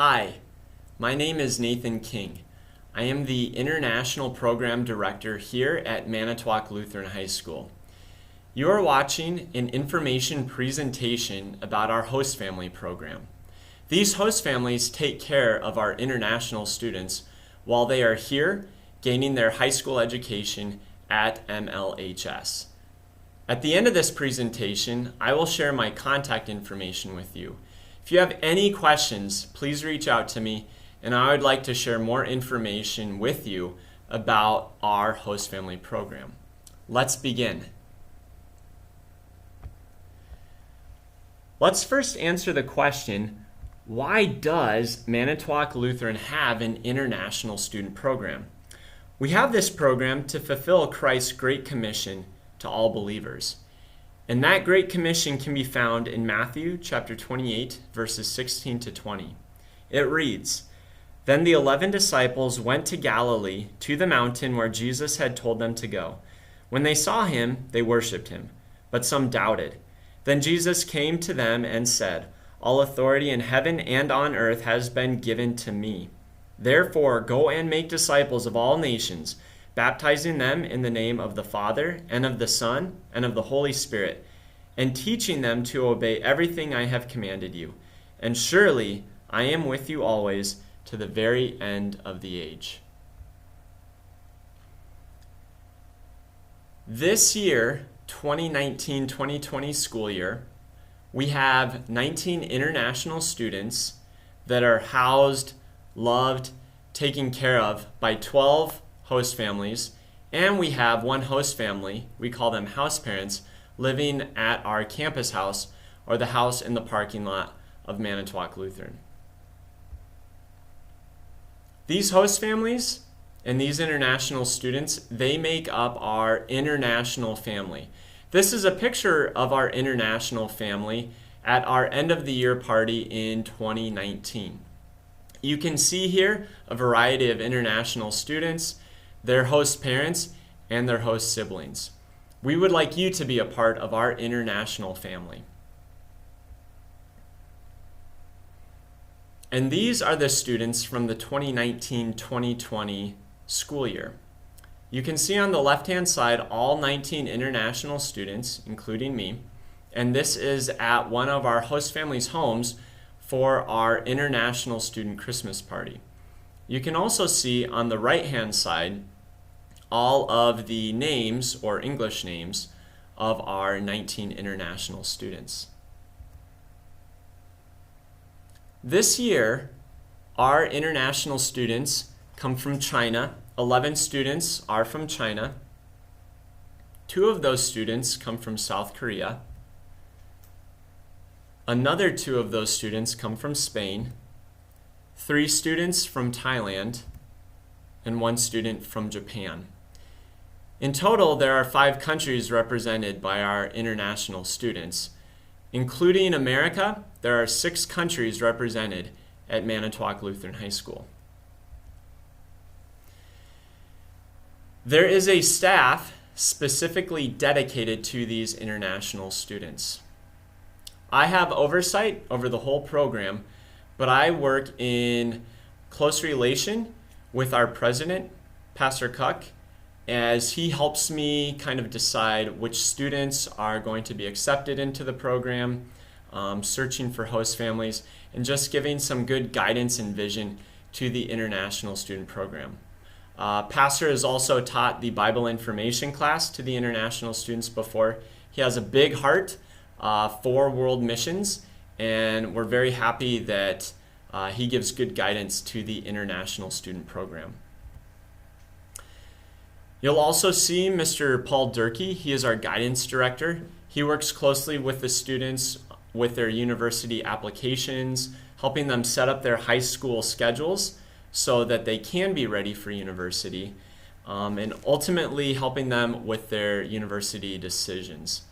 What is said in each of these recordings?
Hi, my name is Nathan King. I am the International Program Director here at Manitowoc Lutheran High School. You are watching an information presentation about our host family program. These host families take care of our international students while they are here gaining their high school education at MLHS. At the end of this presentation, I will share my contact information with you. If you have any questions, please reach out to me, and I would like to share more information with you about our host family program. Let's begin. Let's first answer the question, why does Manitowoc Lutheran have an international student program? We have this program to fulfill Christ's Great Commission to all believers. And that Great Commission can be found in Matthew chapter 28, verses 16 to 20. It reads, "Then the 11 disciples went to Galilee, to the mountain where Jesus had told them to go. When they saw him, they worshipped him, but some doubted. Then Jesus came to them and said, 'All authority in heaven and on earth has been given to me. Therefore, go and make disciples of all nations, baptizing them in the name of the Father, and of the Son, and of the Holy Spirit, and teaching them to obey everything I have commanded you. And surely I am with you always to the very end of the age.'" This year, 2019-2020 school year, we have 19 international students that are housed, loved, taken care of by 12 host families, and we have one host family, we call them house parents, living at our campus house or the house in the parking lot of Manitowoc Lutheran. These host families and these international students, they make up our international family. This is a picture of our international family at our end of the year party in 2019. You can see here a variety of international students, their host parents, and their host siblings. We would like you to be a part of our international family. And these are the students from the 2019-2020 school year. You can see on the left-hand side all 19 international students, including me, and this is at one of our host families' homes for our International Student Christmas Party. You can also see on the right-hand side all of the names or English names of our 19 international students. This year, our international students come from China. 11 students are from China. 2 of those students come from South Korea. Another 2 of those students come from Spain. 3 students from Thailand, and 1 student from Japan. In total, there are 5 countries represented by our international students. Including America, there are 6 countries represented at Manitowoc Lutheran High School. There is a staff specifically dedicated to these international students. I have oversight over the whole program, but I work in close relation with our president, Pastor Cuck, as he helps me kind of decide which students are going to be accepted into the program, searching for host families, and just giving some good guidance and vision to the international student program. Pastor has also taught the Bible information class to the international students before. He has a big heart for world missions, and we're very happy that he gives good guidance to the international student program. You'll also see Mr. Paul Durkee. He is our guidance director. He works closely with the students with their university applications, helping them set up their high school schedules so that they can be ready for university, and ultimately helping them with their university decisions.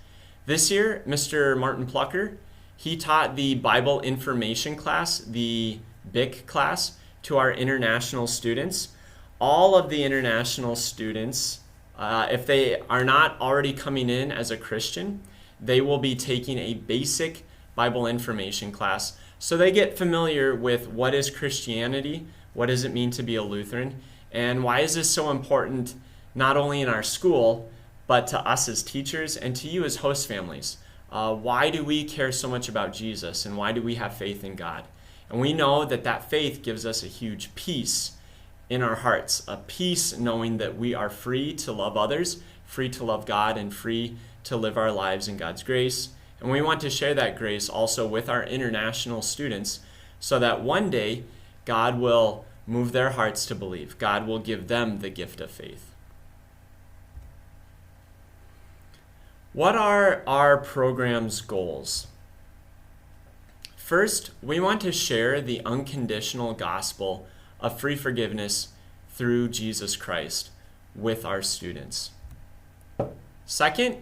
This year, Mr. Martin Plucker, he taught the Bible information class, the BIC class, to our international students. All of the international students, if they are not already coming in as a Christian, they will be taking a basic Bible information class So they get familiar with what is Christianity, what does it mean to be a Lutheran, and why is this so important not only in our school, but to us as teachers and to you as host families. Why do we care so much about Jesus, and why do we have faith in God? And we know that that faith gives us a huge peace in our hearts, a peace knowing that we are free to love others, free to love God, and free to live our lives in God's grace. And we want to share that grace also with our international students so that one day God will move their hearts to believe. God will give them the gift of faith. What are our program's goals? First, we want to share the unconditional gospel of free forgiveness through Jesus Christ with our students. Second,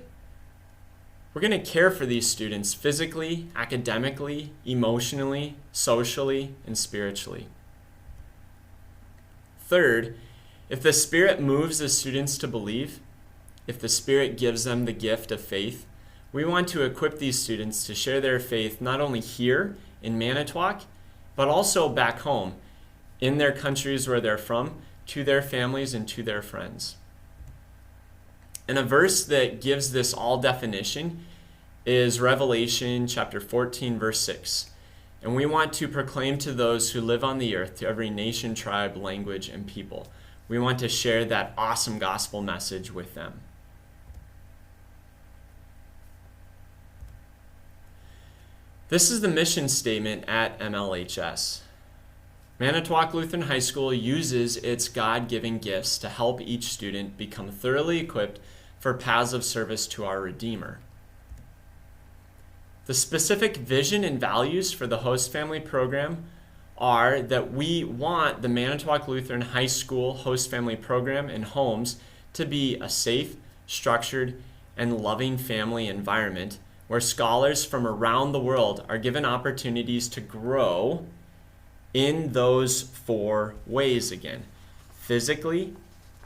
we're going to care for these students physically, academically, emotionally, socially, and spiritually. Third, if the Spirit moves the students to believe, if the Spirit gives them the gift of faith, we want to equip these students to share their faith not only here in Manitowoc, but also back home in their countries where they're from, to their families and to their friends. And a verse that gives this all definition is Revelation chapter 14, verse 6. And we want to proclaim to those who live on the earth, to every nation, tribe, language, and people. We want to share that awesome gospel message with them. This is the mission statement at MLHS. Manitowoc Lutheran High School uses its God-given gifts to help each student become thoroughly equipped for paths of service to our Redeemer. The specific vision and values for the Host Family Program are that we want the Manitowoc Lutheran High School Host Family Program and homes to be a safe, structured, and loving family environment where scholars from around the world are given opportunities to grow in those 4 ways again: physically,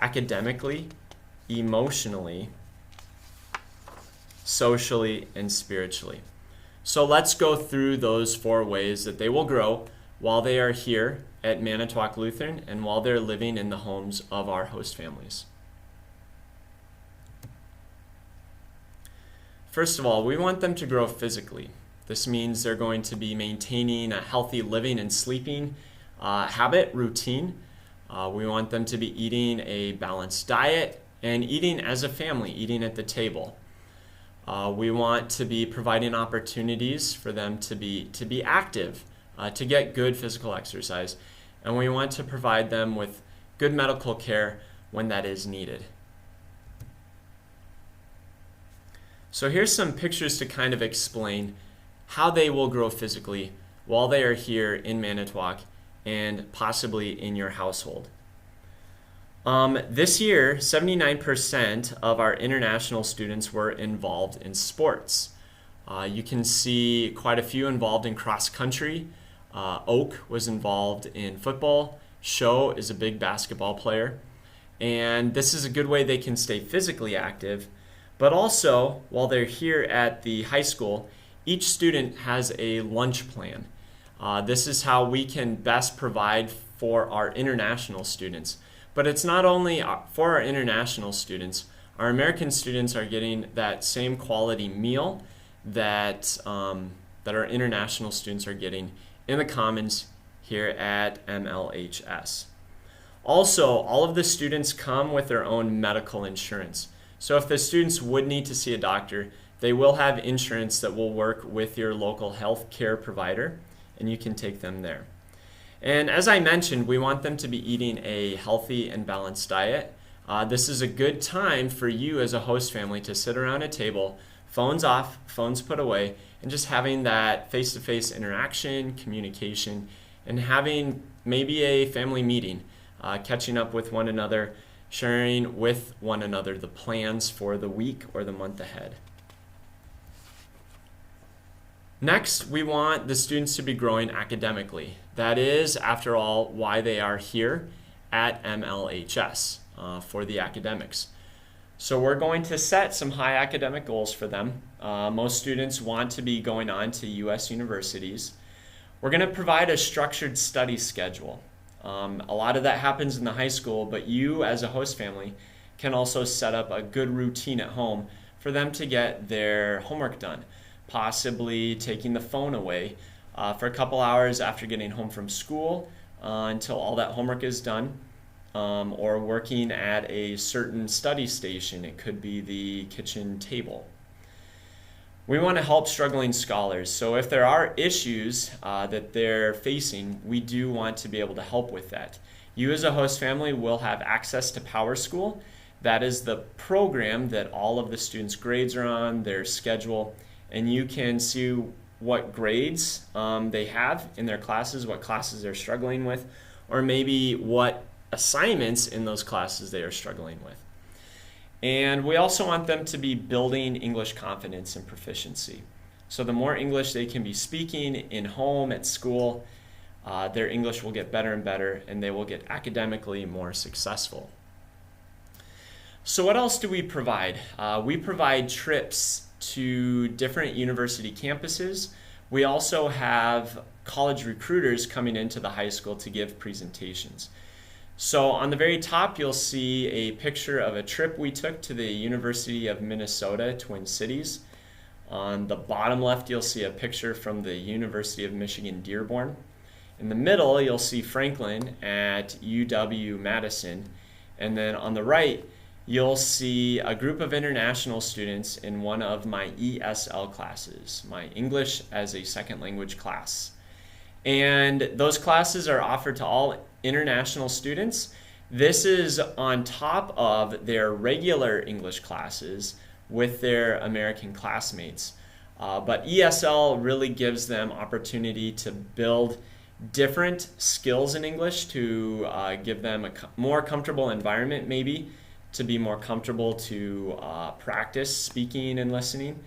academically, emotionally, socially, and spiritually. So let's go through those 4 ways that they will grow while they are here at Manitowoc Lutheran and while they're living in the homes of our host families. First of all, we want them to grow physically. This means they're going to be maintaining a healthy living and sleeping habit, routine. We want them to be eating a balanced diet and eating as a family, eating at the table. We want to be providing opportunities for them to be active, to get good physical exercise. And we want to provide them with good medical care when that is needed. So here's some pictures to kind of explain how they will grow physically while they are here in Manitowoc and possibly in your household. This year, 79% of our international students were involved in sports. You can see quite a few involved in cross country. Oak was involved in football. Sho is a big basketball player. And this is a good way they can stay physically active. But also, while they're here at the high school, each student has a lunch plan. This is how we can best provide for our international students. But it's not only for our international students. Our American students are getting that same quality meal that our international students are getting in the Commons here at MLHS. Also, all of the students come with their own medical insurance. So if the students would need to see a doctor, they will have insurance that will work with your local health care provider, and you can take them there. And as I mentioned, we want them to be eating a healthy and balanced diet. This is a good time for you as a host family to sit around a table, phones off, phones put away, and just having that face-to-face interaction, communication, and having maybe a family meeting, catching up with one another, sharing with one another the plans for the week or the month ahead. Next, we want the students to be growing academically. That is, after all, why they are here at MLHS, for the academics. So we're going to set some high academic goals for them. Most students want to be going on to U.S. universities. We're going to provide a structured study schedule. A lot of that happens in the high school, but you as a host family can also set up a good routine at home for them to get their homework done, possibly taking the phone away for a couple hours after getting home from school until all that homework is done, or working at a certain study station. It could be the kitchen table. We want to help struggling scholars. So if there are issues that they're facing, we do want to be able to help with that. You as a host family will have access to Power School. That is the program that all of the students' grades are on, their schedule, and you can see what grades they have in their classes, what classes they're struggling with, or maybe what assignments in those classes they are struggling with. And we also want them to be building English confidence and proficiency. So the more English they can be speaking in home, at school, their English will get better and better, and they will get academically more successful. So what else do we provide? We provide trips to different university campuses. We also have college recruiters coming into the high school to give presentations. So on the very top, you'll see a picture of a trip we took to the University of Minnesota, Twin Cities. On the bottom left, you'll see a picture from the University of Michigan, Dearborn. In the middle, you'll see Franklin at UW-Madison. And then on the right, you'll see a group of international students in one of my ESL classes, my English as a Second Language class. And those classes are offered to all international students. This is on top of their regular English classes with their American classmates. But ESL really gives them opportunity to build different skills in English, to give them a more comfortable environment, maybe to be more comfortable to practice speaking and listening.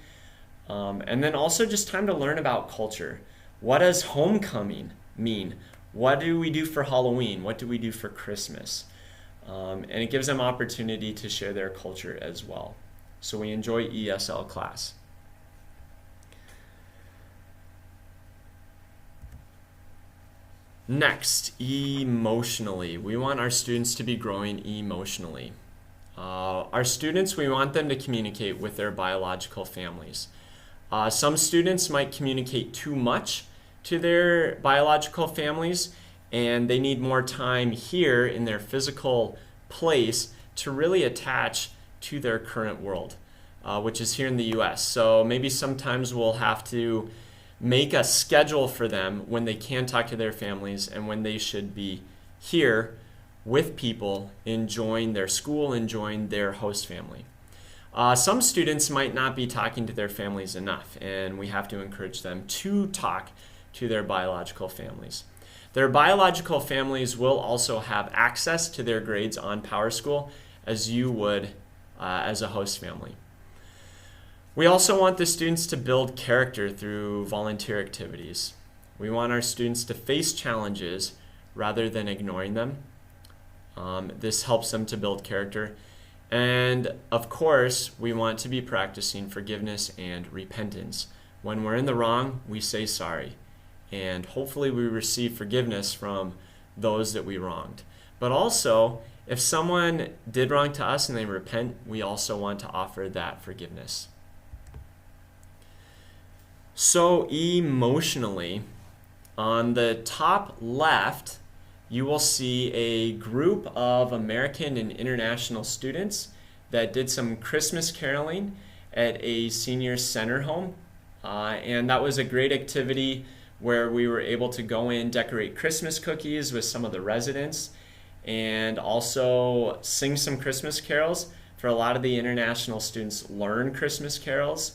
And then also just time to learn about culture. What does homecoming mean? What do we do for Halloween? What do we do for Christmas? And it gives them opportunity to share their culture as well. So we enjoy ESL class. Next, emotionally. We want our students to be growing emotionally. Our students, we want them to communicate with their biological families. Some students might communicate too much to their biological families, and they need more time here in their physical place to really attach to their current world, which is here in the US. So maybe sometimes we'll have to make a schedule for them when they can talk to their families and when they should be here with people, enjoying their school, enjoying their host family. Some students might not be talking to their families enough, and we have to encourage them to talk to their biological families. Their biological families will also have access to their grades on Power School as you would as a host family. We also want the students to build character through volunteer activities. We want our students to face challenges rather than ignoring them. This helps them to build character. And of course, we want to be practicing forgiveness and repentance. When we're in the wrong, we say sorry. And hopefully we receive forgiveness from those that we wronged. But also, if someone did wrong to us and they repent, we also want to offer that forgiveness. So emotionally, on the top left, you will see a group of American and international students that did some Christmas caroling at a senior center home. And that was a great activity where we were able to go in, decorate Christmas cookies with some of the residents, and also sing some Christmas carols. For a lot of the international students, learn Christmas carols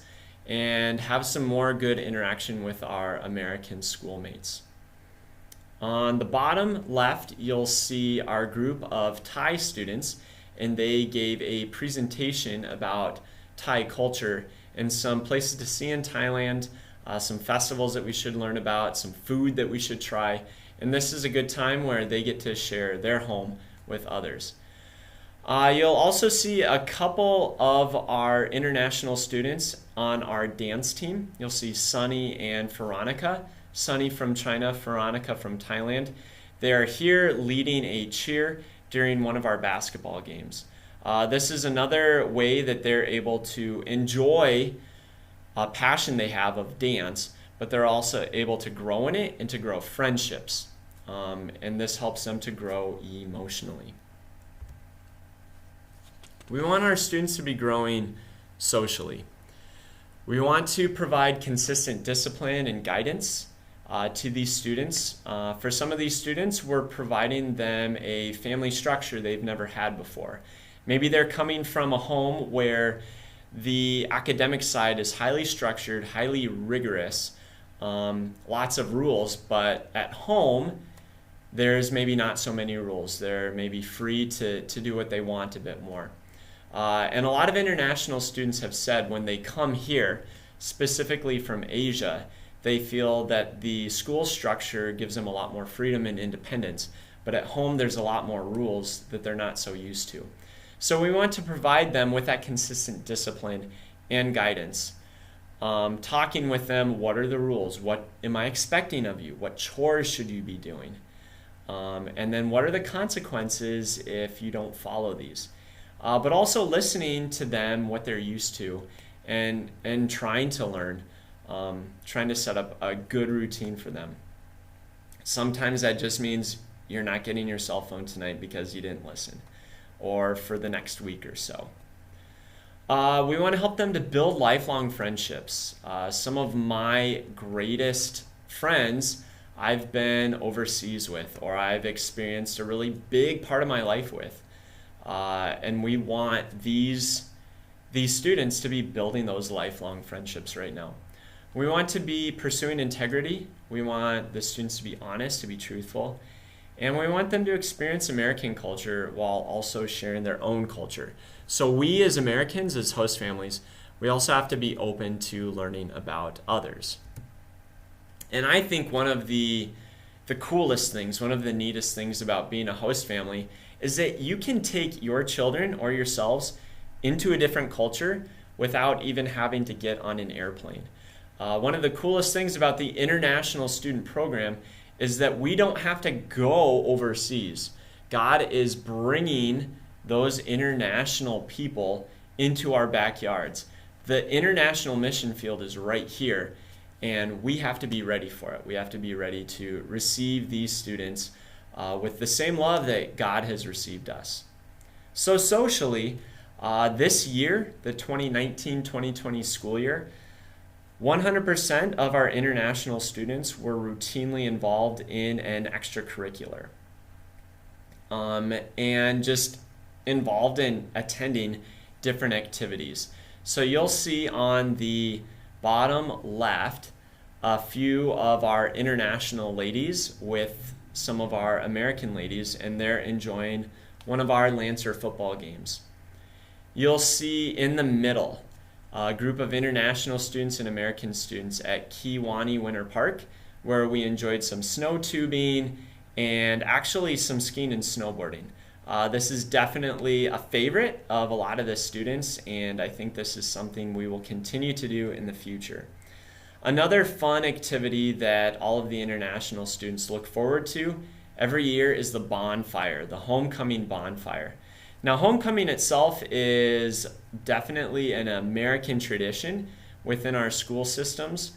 and have some more good interaction with our American schoolmates. On the bottom left, you'll see our group of Thai students, and they gave a presentation about Thai culture and some places to see in Thailand, some festivals that we should learn about, some food that we should try. And this is a good time where they get to share their home with others. You'll also see a couple of our international students on our dance team. You'll see Sunny and Veronica. Sunny from China, Veronica from Thailand. They are here leading a cheer during one of our basketball games. This is another way that they're able to enjoy a passion they have of dance, but they're also able to grow in it and to grow friendships. And this helps them to grow emotionally. We want our students to be growing socially. We want to provide consistent discipline and guidance to these students. For some of these students, we're providing them a family structure they've never had before. Maybe they're coming from a home where the academic side is highly structured, highly rigorous, lots of rules, but at home, there's maybe not so many rules. They're maybe free to do what they want a bit more. And a lot of international students have said when they come here, specifically from Asia, they feel that the school structure gives them a lot more freedom and independence, but at home there's a lot more rules that they're not so used to. So we want to provide them with that consistent discipline and guidance. Talking with them, what are the rules? What am I expecting of you? What chores should you be doing? And then what are the consequences if you don't follow these? But also listening to them, what they're used to, and trying to learn, trying to set up a good routine for them. Sometimes that just means you're not getting your cell phone tonight because you didn't listen, or for the next week or so. We want to help them to build lifelong friendships. Some of my greatest friends I've been overseas with, or I've experienced a really big part of my life with. And we want these students to be building those lifelong friendships right now. We want to be pursuing integrity. We want the students to be honest, to be truthful. And we want them to experience American culture while also sharing their own culture. So we as Americans, as host families, we also have to be open to learning about others. And I think one of the coolest things, one of the neatest things about being a host family is that you can take your children or yourselves into a different culture without even having to get on an airplane. One of the coolest things about the International Student Program is that we don't have to go overseas. God is bringing those international people into our backyards. The international mission field is right here, and we have to be ready for it. We have to be ready to receive these students with the same love that God has received us. So socially, this year, the 2019-2020 school year, 100% of our international students were routinely involved in an extracurricular and just involved in attending different activities. So you'll see on the bottom left a few of our international ladies with some of our American ladies, and they're enjoying one of our Lancer football games. You'll see in the middle a group of international students and American students at Kiwani Winter Park, where we enjoyed some snow tubing and actually some skiing and snowboarding. This is definitely a favorite of a lot of the students, and I think this is something we will continue to do in the future. Another fun activity that all of the international students look forward to every year is the bonfire, the homecoming bonfire. Now, homecoming itself is definitely an American tradition within our school systems.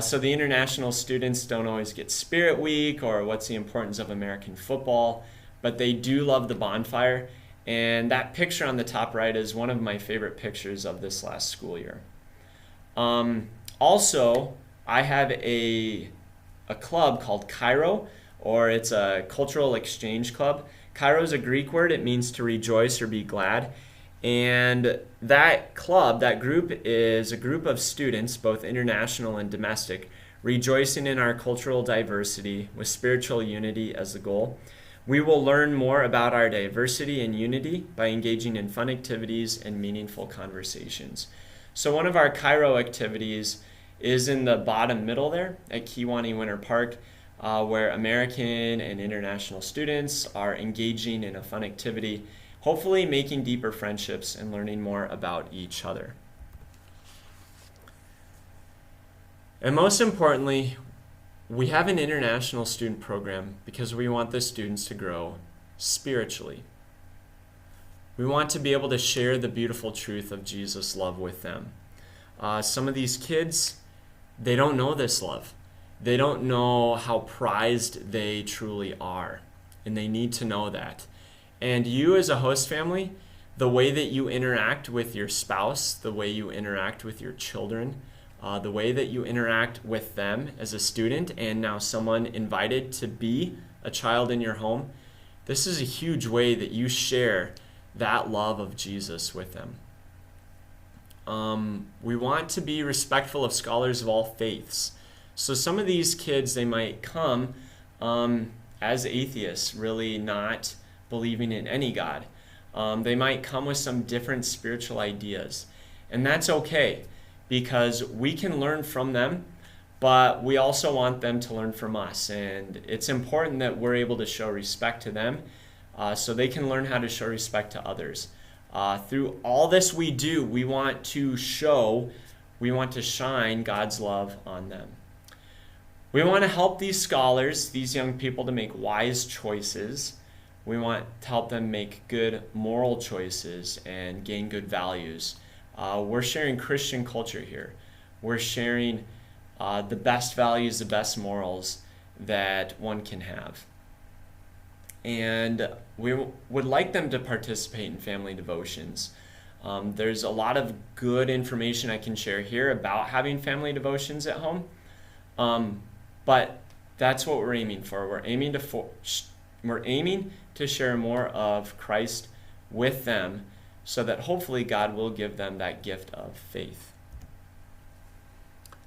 So the international students don't always get Spirit Week or what's the importance of American football, but they do love the bonfire. And that picture on the top right is one of my favorite pictures of this last school year. Also, I have a club called Cairo, or it's a cultural exchange club. Cairo is a Greek word. It means to rejoice or be glad. And that club, that group, is a group of students, both international and domestic, rejoicing in our cultural diversity with spiritual unity as the goal. We will learn more about our diversity and unity by engaging in fun activities and meaningful conversations. So one of our Cairo activities is in the bottom middle there at Kiwani Winter Park, where American and international students are engaging in a fun activity, hopefully making deeper friendships and learning more about each other. And most importantly, We have an international student program because we want the students to grow spiritually. We want to be able to share the beautiful truth of Jesus' love with them. Some of these kids, they don't know this love. They don't know how prized they truly are, and they need to know that. And you as a host family, the way that you interact with your spouse, the way you interact with your children, the way that you interact with them as a student and now someone invited to be a child in your home, this is a huge way that you share that love of Jesus with them. We want to be respectful of scholars of all faiths. So some of these kids, they might come as atheists, really not believing in any God. They might come with some different spiritual ideas. And that's okay, because we can learn from them, but we also want them to learn from us. And it's important that we're able to show respect to them so they can learn how to show respect to others. Through all this we do, we want to shine God's love on them. We want to help these scholars, these young people, to make wise choices. We want to help them make good moral choices and gain good values. We're sharing Christian culture here. We're sharing the best values, the best morals that one can have. And we would like them to participate in family devotions. There's a lot of good information I can share here about having family devotions at home. But that's what we're aiming for. We're aiming to share more of Christ with them so that hopefully God will give them that gift of faith.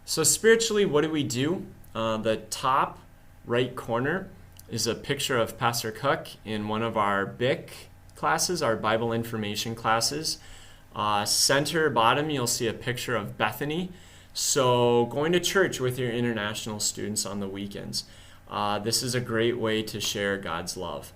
So spiritually, what do? The top right corner is a picture of Pastor Cook in one of our BIC classes, our Bible information classes. Center bottom, you'll see a picture of Bethany. So going to church with your international students on the weekends. This is a great way to share God's love.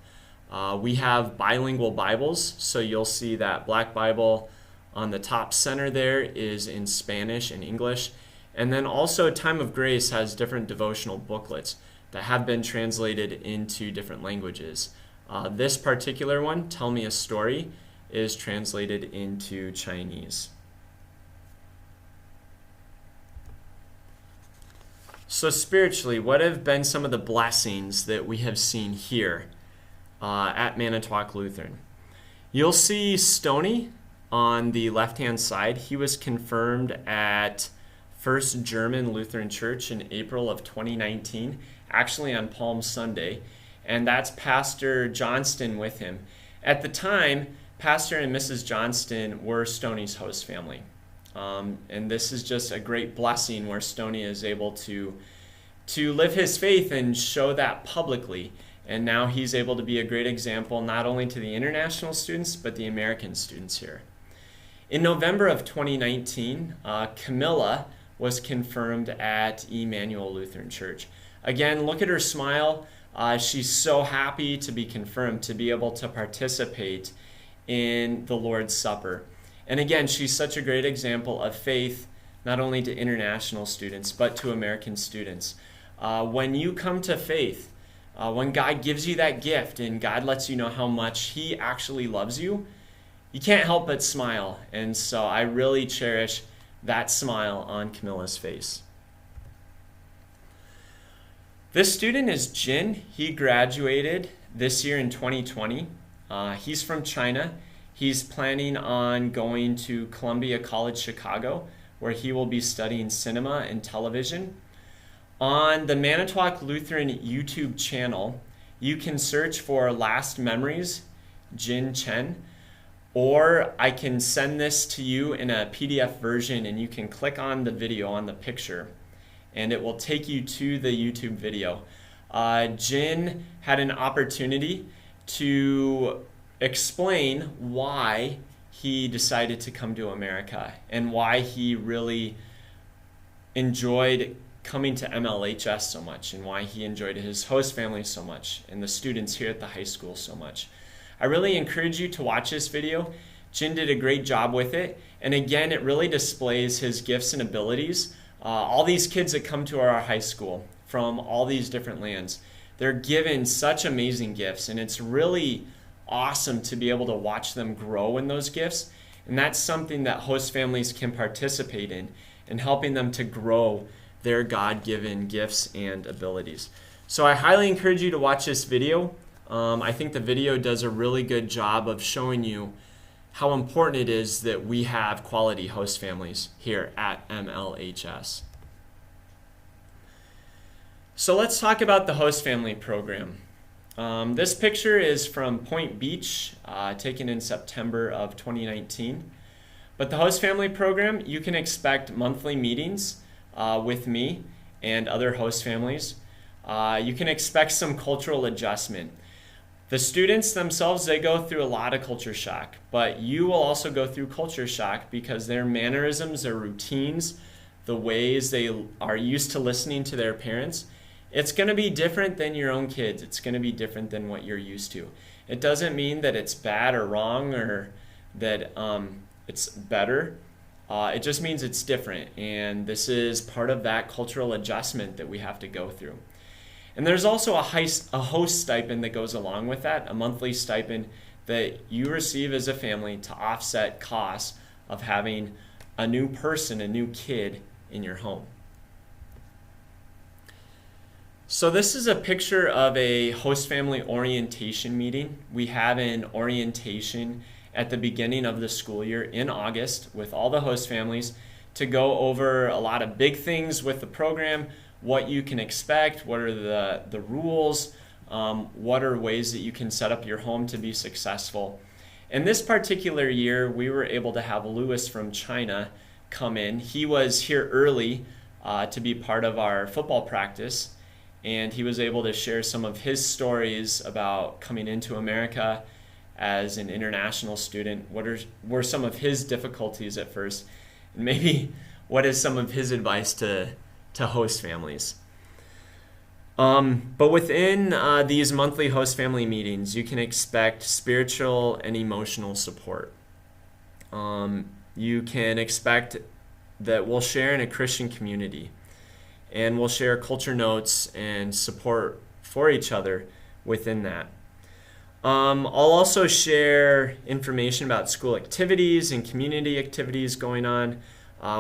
We have bilingual Bibles, so you'll see that Black Bible on the top center there is in Spanish and English. And then also Time of Grace has different devotional booklets that have been translated into different languages. This particular one, Tell Me a Story, is translated into Chinese. So spiritually, what have been some of the blessings that we have seen here at Manitowoc Lutheran? You'll see Stoney on the left-hand side. He was confirmed at First German Lutheran Church in April of 2019, actually on Palm Sunday, and that's Pastor Johnston with him. At the time, Pastor and Mrs. Johnston were Stoney's host family. And this is just a great blessing where Stoney is able to live his faith and show that publicly. And now he's able to be a great example not only to the international students, but the American students here. In November of 2019, Camilla was confirmed at Emmanuel Lutheran Church. Again, look at her smile. She's so happy to be confirmed, to be able to participate in the Lord's Supper. And again, she's such a great example of faith, not only to international students, but to American students. When you come to faith, when God gives you that gift and God lets you know how much He actually loves you, you can't help but smile. And so I really cherish that smile on Camilla's face. This student is Jin. He graduated this year in 2020. He's from China. He's planning on going to Columbia College Chicago, where he will be studying cinema and television. On the Manitowoc Lutheran YouTube channel, you can search for Last Memories, Jin Chen, or I can send this to you in a PDF version and you can click on the video on the picture and it will take you to the YouTube video. Jin had an opportunity to explain why he decided to come to America and why he really enjoyed coming to MLHS so much and why he enjoyed his host family so much and the students here at the high school so much. I really encourage you to watch this video. Jin did a great job with it, and again, it really displays his gifts and abilities. All these kids that come to our high school, from all these different lands. They're given such amazing gifts, and it's really awesome to be able to watch them grow in those gifts. And that's something that host families can participate in helping them to grow their God-given gifts and abilities. So I highly encourage you to watch this video. I think the video does a really good job of showing you how important it is that we have quality host families here at MLHS. So let's talk about the host family program. This picture is from Point Beach, taken in September of 2019. But the host family program, you can expect monthly meetings with me and other host families. You can expect some cultural adjustment. The students themselves, they go through a lot of culture shock, but you will also go through culture shock because their mannerisms, their routines, the ways they are used to listening to their parents, it's going to be different than your own kids. It's going to be different than what you're used to. It doesn't mean that it's bad or wrong or that it's better. It just means it's different, and this is part of that cultural adjustment that we have to go through. And there's also a host stipend that goes along with that, a monthly stipend that you receive as a family to offset costs of having a new person, a new kid in your home. So this is a picture of a host family orientation meeting. We have an orientation at the beginning of the school year in August with all the host families to go over a lot of big things with the program, what you can expect, what are the rules, what are ways that you can set up your home to be successful. And this particular year, we were able to have Lewis from China come in. He was here early to be part of our football practice, and he was able to share some of his stories about coming into America as an international student. What were some of his difficulties at first? And maybe what is some of his advice to host families? But within these monthly host family meetings, you can expect spiritual and emotional support. You can expect that we'll share in a Christian community, and we'll share culture notes and support for each other within that. I'll also share information about school activities and community activities going on.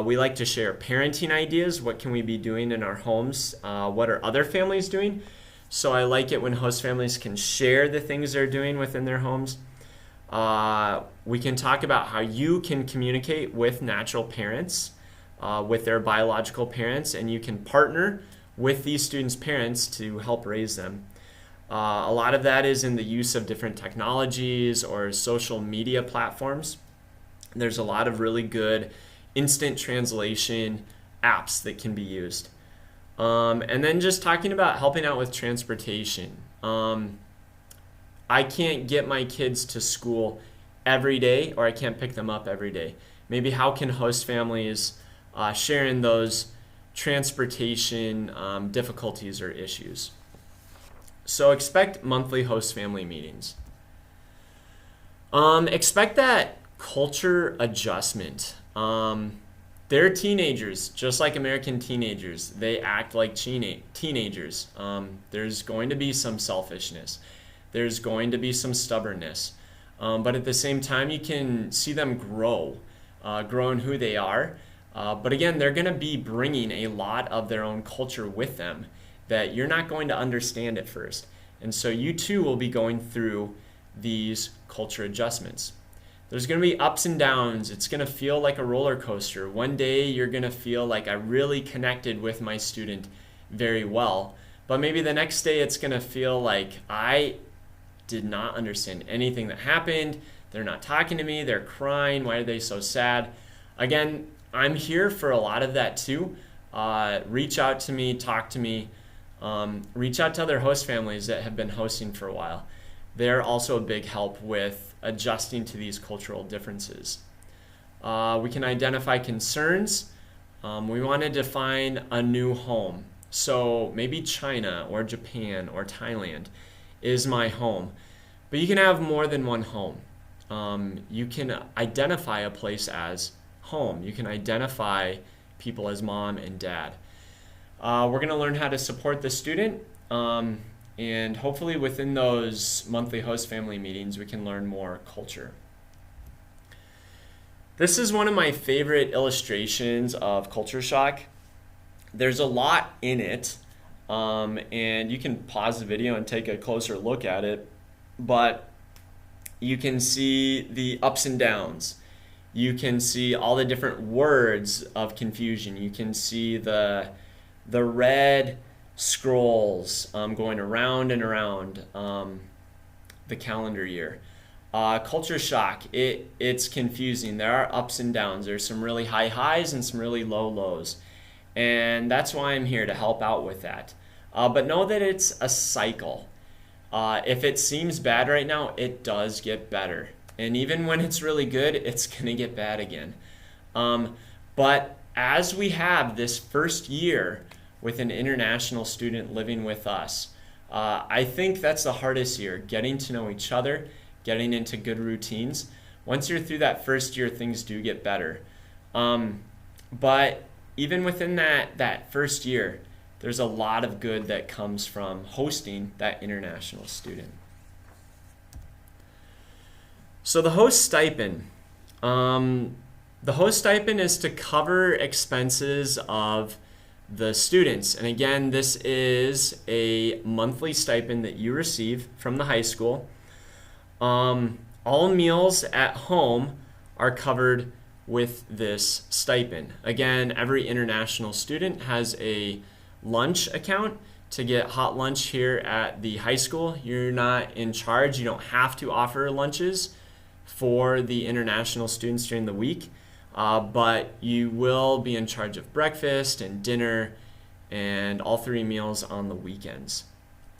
We like to share parenting ideas. What can we be doing in our homes? What are other families doing? So I like it when host families can share the things they're doing within their homes. We can talk about how you can communicate with natural parents, with their biological parents, and you can partner with these students' parents to help raise them. A lot of that is in the use of different technologies or social media platforms. There's a lot of really good instant translation apps that can be used. And then just talking about helping out with transportation. I can't get my kids to school every day, or I can't pick them up every day. Maybe how can host families share in those transportation difficulties or issues? So expect monthly host family meetings. Expect that culture adjustment. They're teenagers, just like American teenagers. They act like teenagers. There's going to be some selfishness. There's going to be some stubbornness. But at the same time, you can see them grow in who they are. But again, they're going to be bringing a lot of their own culture with them that you're not going to understand at first. And so you too will be going through these culture adjustments. There's going to be ups and downs. It's going to feel like a roller coaster. One day you're going to feel like I really connected with my student very well. But maybe the next day it's going to feel like I did not understand anything that happened. They're not talking to me. They're crying. Why are they so sad? Again, I'm here for a lot of that too. Reach out to me, talk to me. Reach out to other host families that have been hosting for a while. They're also a big help with adjusting to these cultural differences. We can identify concerns. We want to define a new home. So maybe China or Japan or Thailand is my home. But you can have more than one home. You can identify a place as home. You can identify people as mom and dad. We're going to learn how to support the student, and hopefully within those monthly host family meetings, we can learn more culture. This is one of my favorite illustrations of culture shock. There's a lot in it, and you can pause the video and take a closer look at it, but you can see the ups and downs. You can see all the different words of confusion. You can see the red scrolls going around and around the calendar year. Culture shock, it's confusing. There are ups and downs. There's some really high highs and some really low lows. And that's why I'm here to help out with that. But know that it's a cycle. If it seems bad right now, it does get better. And even when it's really good, it's going to get bad again. But as we have this first year with an international student living with us, I think that's the hardest year, getting to know each other, getting into good routines. Once you're through that first year, things do get better. But even within that first year, there's a lot of good that comes from hosting that international student. So the host stipend. The host stipend is to cover expenses of the students. And again, this is a monthly stipend that you receive from the high school. All meals at home are covered with this stipend. Again, every international student has a lunch account to get hot lunch here at the high school. You're not in charge. You don't have to offer lunches for the international students during the week, but you will be in charge of breakfast and dinner and all three meals on the weekends.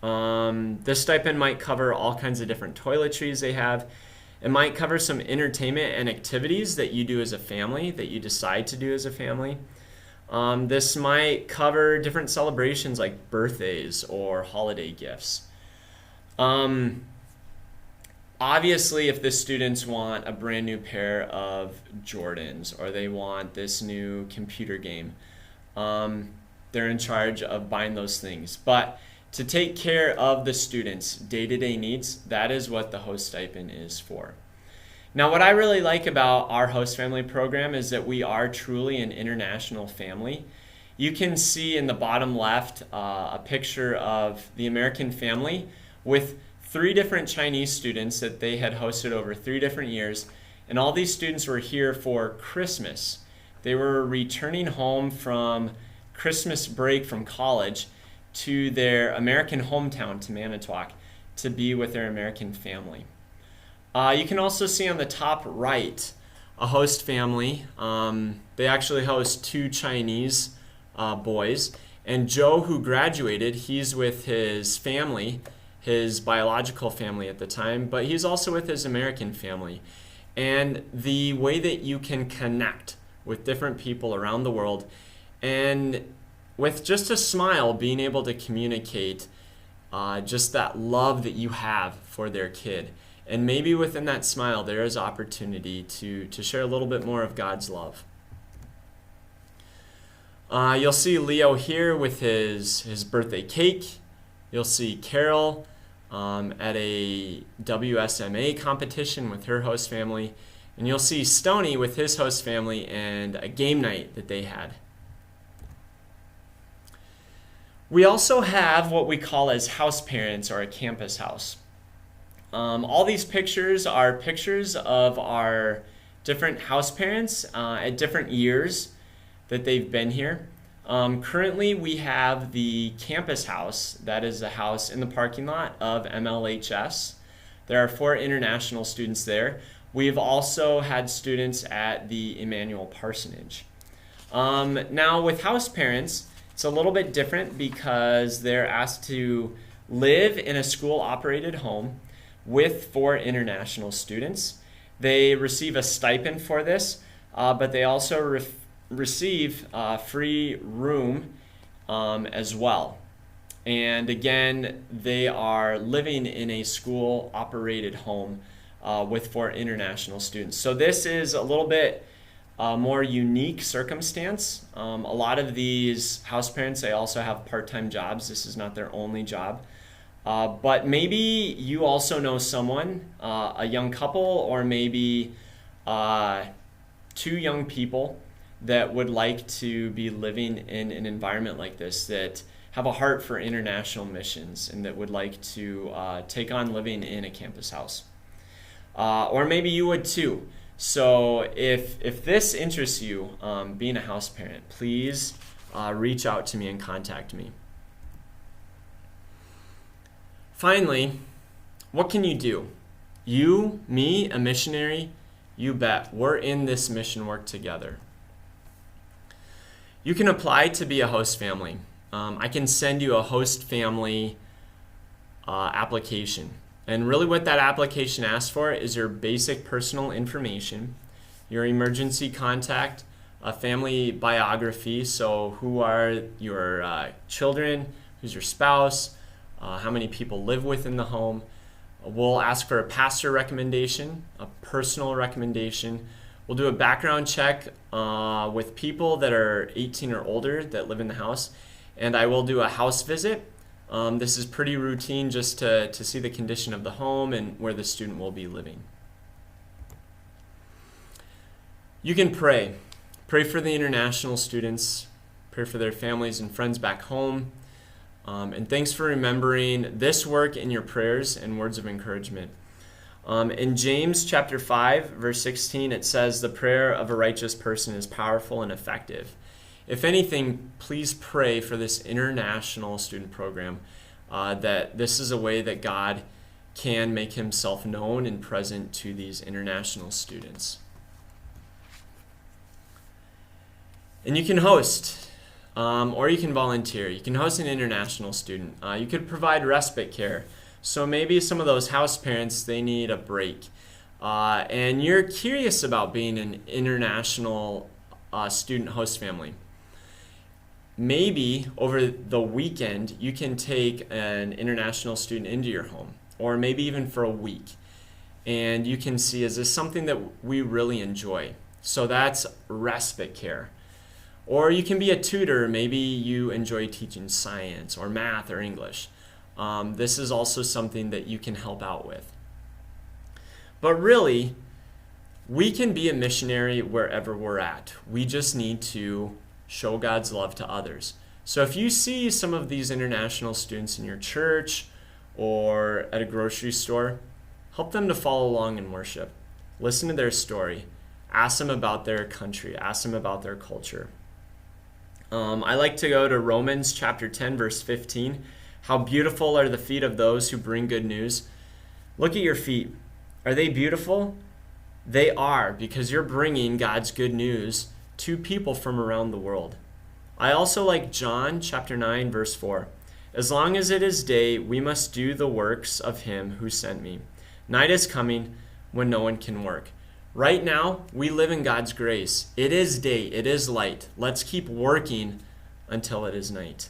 This stipend might cover all kinds of different toiletries they have. It might cover some entertainment and activities that you do as a family, that you decide to do as a family. This might cover different celebrations like birthdays or holiday gifts. Obviously, if the students want a brand new pair of Jordans or they want this new computer game, they're in charge of buying those things. But to take care of the students' day-to-day needs, that is what the host stipend is for. Now, what I really like about our host family program is that we are truly an international family. You can see in the bottom left a picture of the American family with 3 different Chinese students that they had hosted over 3 different years. And all these students were here for Christmas. They were returning home from Christmas break from college to their American hometown, to Manitowoc, to be with their American family. You can also see on the top right a host family. They actually host 2 Chinese boys. And Joe, who graduated, he's with his family, his biological family at the time, but he's also with his American family. And the way that you can connect with different people around the world, and with just a smile, being able to communicate just that love that you have for their kid. And maybe within that smile, there is opportunity to share a little bit more of God's love. You'll see Leo here with his birthday cake. You'll see Carol at a WSMA competition with her host family. And you'll see Stoney with his host family and a game night that they had. We also have what we call as house parents, or a campus house. All these pictures are pictures of our different house parents at different years that they've been here. Currently, we have the campus house. That is a house in the parking lot of MLHS. There are 4 international students there. We've also had students at the Emmanuel Parsonage. Now, with house parents, it's a little bit different because they're asked to live in a school-operated home with 4 international students. They receive a stipend for this, but they also receive free room as well. And again, they are living in a school-operated home with 4 international students. So this is a little bit a more unique circumstance. A lot of these house parents, they also have part-time jobs. This is not their only job. But maybe you also know someone, a young couple, or maybe two young people that would like to be living in an environment like this, that have a heart for international missions and that would like to take on living in a campus house. Or maybe you would too. So if this interests you, being a house parent, please reach out to me and contact me. Finally, what can you do? You, me, a missionary, you bet. We're in this mission work together. You can apply to be a host family. I can send you a host family application. And really what that application asks for is your basic personal information, your emergency contact, a family biography, so who are your children, who's your spouse, how many people live within the home. We'll ask for a pastor recommendation, a personal recommendation. We'll do a background check with people that are 18 or older that live in the house. And I will do a house visit. This is pretty routine, just to see the condition of the home and where the student will be living. You can pray. Pray for the international students. Pray for their families and friends back home. And thanks for remembering this work in your prayers and words of encouragement. In James chapter 5, verse 16, it says, "The prayer of a righteous person is powerful and effective." If anything, please pray for this international student program, that this is a way that God can make himself known and present to these international students. And you can host. Or you can volunteer. You can host an international student. You could provide respite care. So maybe some of those house parents, they need a break. And you're curious about being an international student host family. Maybe over the weekend, you can take an international student into your home, or maybe even for a week. And you can see, is this something that we really enjoy? So that's respite care. Or you can be a tutor. Maybe you enjoy teaching science or math or English. This is also something that you can help out with. But really, we can be a missionary wherever we're at. We just need to show God's love to others. So if you see some of these international students in your church or at a grocery store, help them to follow along in worship. Listen to their story. Ask them about their country. Ask them about their culture. I like to go to Romans chapter 10, verse 15. How beautiful are the feet of those who bring good news. Look at your feet. Are they beautiful? They are, because you're bringing God's good news to people from around the world. I also like John chapter 9, verse 4. As long as it is day, we must do the works of him who sent me. Night is coming when no one can work. Right now, we live in God's grace. It is day. It is light. Let's keep working until it is night.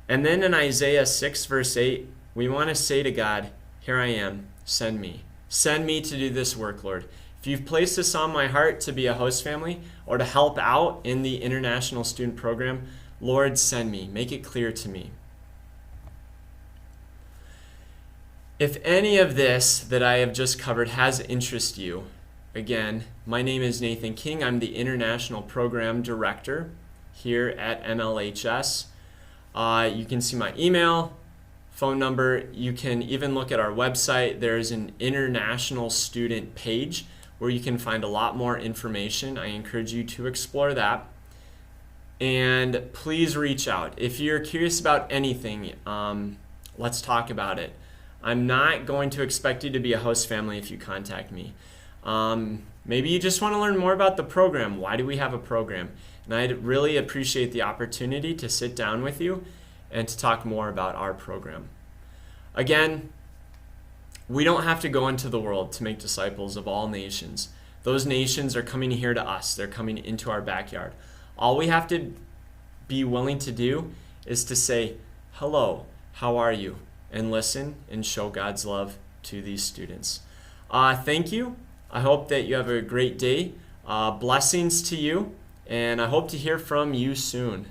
And then in Isaiah 6, verse 8, we want to say to God, "Here I am. Send me. Send me to do this work, Lord. If you've placed this on my heart to be a host family or to help out in the international student program, Lord, send me. Make it clear to me." If any of this that I have just covered has interested you, again, my name is Nathan King. I'm the International Program Director here at MLHS. You can see my email, phone number. You can even look at our website. There's an international student page where you can find a lot more information. I encourage you to explore that. And please reach out. If you're curious about anything, let's talk about it. I'm not going to expect you to be a host family if you contact me. Maybe you just want to learn more about the program. Why do we have a program? And I'd really appreciate the opportunity to sit down with you and to talk more about our program. Again, we don't have to go into the world to make disciples of all nations. Those nations are coming here to us. They're coming into our backyard. All we have to be willing to do is to say, "Hello, how are you?" and listen and show God's love to these students. Thank you. I hope that you have a great day. Blessings to you, and I hope to hear from you soon.